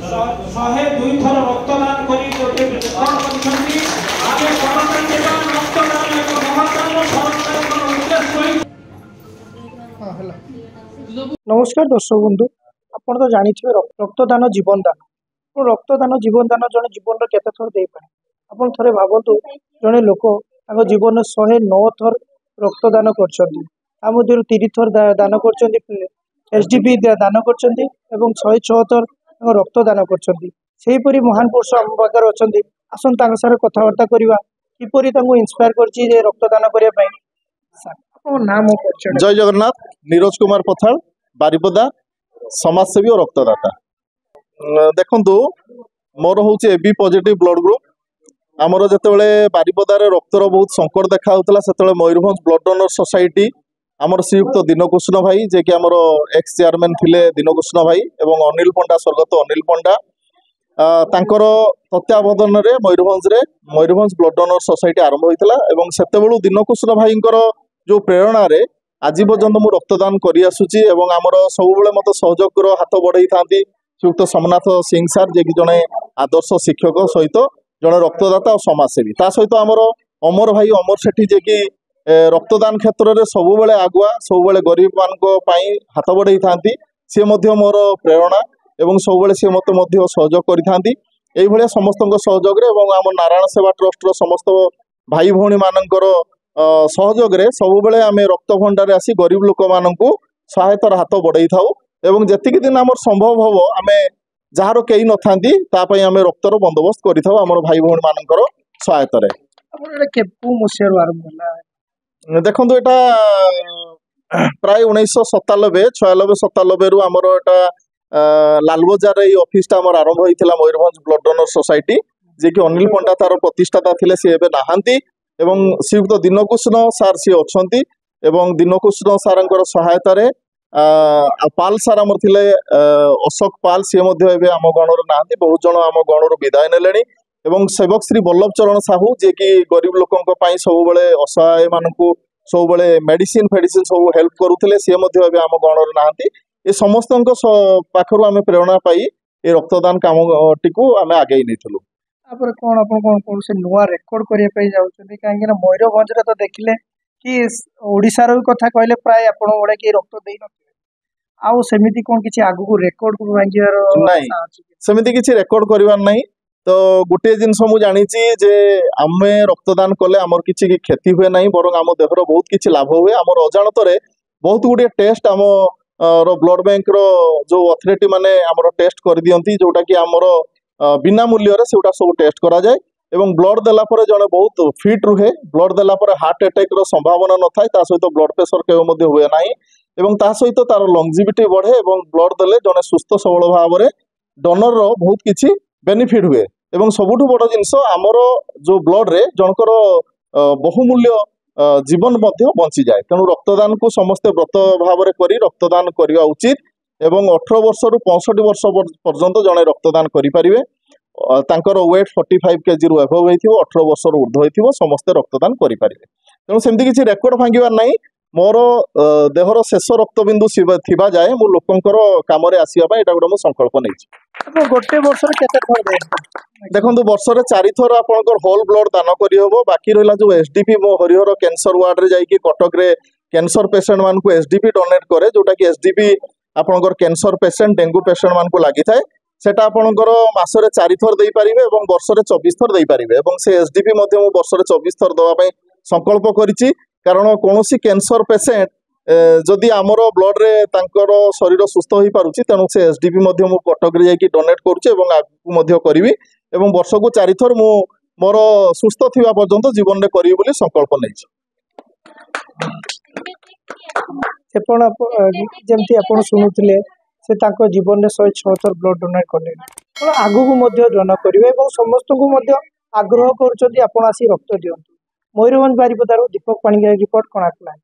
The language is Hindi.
ଶହେ 2 ଥର ରକ୍ତଦାନ କରି ଗୋଟେ ରେକର୍ଡ କରିଛନ୍ତି। ଆମେ ଗଣତାନ୍ତ୍ରିକ ରକ୍ତଦାନ ଏକ ମହତ୍ତର ସରକାରଙ୍କ ଉଦ୍ଦେଶ୍ୟ। नमस्कार दर्शक बंधु, आपड़ तो जानिथे रक्तदान जीवन दान। रक्तदान जीवन दान जन जीवन केते थर दे पाए आपन थरे भाबतु जने लोक जीवन 109 थर रक्तदान करछन्ती। आ मध्यरु 30 थर दान करछन्ती, एसडीपी दान करछन्ती एवं 106 थर रक्तदान करछन्ती। सेही परि महान पुरुष हम पाखर अछन्ती। आसन तांग सारे कथावार्ता करिवा किपरि तांगु इंस्पायर करछि जे रक्तदान करिया पई। आपन नाम करछ? जय जगन्नाथ। नीरज कुमार पथाल, बारिपदा, समाजसेवी और रक्तदाता। देखंतु मोर होउछि एबी पॉजिटिव ब्लड ग्रुप। आमर जेतेबेले बारिपदारे रक्तर बहुत संकट देखा होतला सेतेबेले मयूरभंज ब्लड डोनर सोसाइटी आमर श्रीयुक्त दीनकृष्ण भाई जे कि आमर एक्स चेयरमैन थिले दीनकृष्ण भाई एवं अनिल पंडा स्वर्गत अनिल पंडा तांकर तत्वावधान रे मयूरभंज ब्लड डोनर सोसाइटी आरंभ होइतला एवं सेतेबेलु दीनकृष्ण भाईंकर जो प्रेरणा रे आज पर्यंत मु रक्तदान करि आसुची एवं आमर सबुबेले मते सहयोग हाथ बढ़ाई थांती श्रीयुक्त सोमनाथ सिंह सार जे कि जने आदर्श शिक्षक सहित जने रक्तदाता और समाजसेवी ता सहित आमर अमर भाई अमर सेठी जे कि रक्तदान क्षेत्र में सबुबेले आगुआ सबुबेले गरीब मानक पई हाथ बढ़ाई थांती। से मध्य मोर प्रेरणा एवं सबुबेले से मते मध्य सहयोग करि थांती। एई भलिया समस्तक सहयोग रे एवं आम नारायण सेवा ट्रस्ट रो समस्त भाई भौणी मानकर सहयोग रे सबुबेले आमे रक्त भंडार आसी गरीब लोक मानकू सहायतार हाथ बढ़ाई थाउ एवं जेतिक दिन आमर संभव हबो आमे जार केही नथांती ता पई आमे रक्तर बंदोबस्त करि थाउ आमर भाई भौणी मानकर सहायता रे। आपन एटा केपु मुसियार आरंभ होला? देखंतु एटा प्राय 1997 96 रु आमर एटा लालबजार ए ऑफिस ता आमर आरंभ होइथिला मयूरभंज ब्लड डोनर सोसाइटी जे कि अनिल पंडा तार प्रतिष्ठाता थिले से एबे नाहांती एवं श्रीयुक्त दीनकृष्ण सार सी अछंती एवं दीनकृष्ण सारंकर सहायता रे पाल सार आमर थिले अशोक पाल सी मध्य एबे आम गणर नाहांती बहुत जण आम गणर विदाय नेलेनी एवं सेवक श्री बल्लभ चरण साहू जे कि गरीब लोकंक पई सबुबेले असहाय मानकू सबुबेले मेडिसिन फेडिसिन सब हेल्प करूथिले से मध्य एबे आम गणर नाहांती। ए समस्तंक पाखरु आमे प्रेरणा पाई ए रक्तदान काम टिकू आमे आगे नेथलु। तापर कोन आपन कोन से नुवा रेकॉर्ड करिया पई जाउछन्ती काहेकि ना मयूरभंज रे तो देखिले कि ओडिसा रो कथा कहले प्राय आपन ओडे कि रक्त देई न आउ सेमिति कोन किछि आगु को रेकॉर्ड को बांजियार नहीं सेमिति किछि रेकॉर्ड करिवार नहीं। तो गोटे जिनस मु जानिछि जे आमे रक्तदान कले आमर किछि क्षति हुए नहीं बरं आम देहर बहुत किछि लाभ हुए। आमर अजाणतरे बहुत गुडे टेस्ट आम रो ब्लड बैंक रो जो अथॉरिटी माने आमर टेस्ट कर दियंती जोटा कि आमर बिना मूल्य रे सेउटा सब टेस्ट करा जाए एवं ब्लड देला परे जने बहुत फिट रुहे। ब्लड देला परे हार्ट अटैक रो संभावना न थाए ता सहित ब्लड प्रेशर केव मध्ये हुए नाही एवं ता सहित तार लॉन्जिविटी बढ़े एवं ब्लड देले जने सुस्थ सबल भाव रे डोनर रो बहुत किछि बेनिफिट हुए एवं सबुठु बड़ जिनस आमर जो ब्लड रे जनकर बहुमूल्य जीवन मध्ये बंची जाए। तेणु रक्तदान को समस्ते व्रत भाव रे करी रक्तदान करवा उचित एवं 18 वर्ष रु 65 वर्ष पर्यंत जने रक्तदान करि परिवे। तांकर वेट 45 केजी रु एभव होइथिबो 18 वर्ष रु ऊर्ध्व होइथिबो समस्ते रक्तदान करि परिवे। तेणु सेमति किछि रेकॉर्ड भांगिवार नाही। मोर देहर शेष रक्तबिंदु थिबा जाए मु लोकंकर काम रे आसीबा पय एटा गोटे मु संकल्प नैछि। आपन गोटे वर्ष रे केते थर दे? देखंतु वर्ष रे 4 थर आपनकर होल ब्लड दान करि होबो। बाकी रहला जो एसडीपी मो हरिहर कैंसर वार्ड रे जाई कि कटक रे कैंसर पेशेंट मान को एसडीपी डोनेट करे जोटा कि एसडीपी आपनकर कैंसर पेशेंट डेंगू पेशेंट मान को लागि थाए सेटा आपनकर मास रे 4 थर देई परिबे एवं वर्ष रे 24 थर देई परिबे एवं से एसडीपी मध्ये मो वर्ष रे 24 थर दवा पय संकल्प करिछि। कारण कोनोसी कैंसर पेशेंट जदि आमर ब्लड रे तांकर शरीर सुस्थ होई पारुछि तेणु से एसडीपी मध्ये मु कटक रे जाई कि डोनेट करूछि एवं आगु मध्ये करिवि एवं वर्ष को 4 थर मु मोर सुस्थ थिबा पर्यंत जीवन रे करिवि बोली संकल्प नैछि। सेपण जेमति आपण सुनुथिले से तांको जीवन रे 106 थर ब्लड डोनेट करले आगु को मध्ये डोनेट करिवे एवं समस्त को मध्ये आग्रह करूछथि आपण आसी रक्त दियंतु। मयूरभंज बारिपदारू दीपक पाणिग्राही रिपोर्ट कोणार्क लाइव।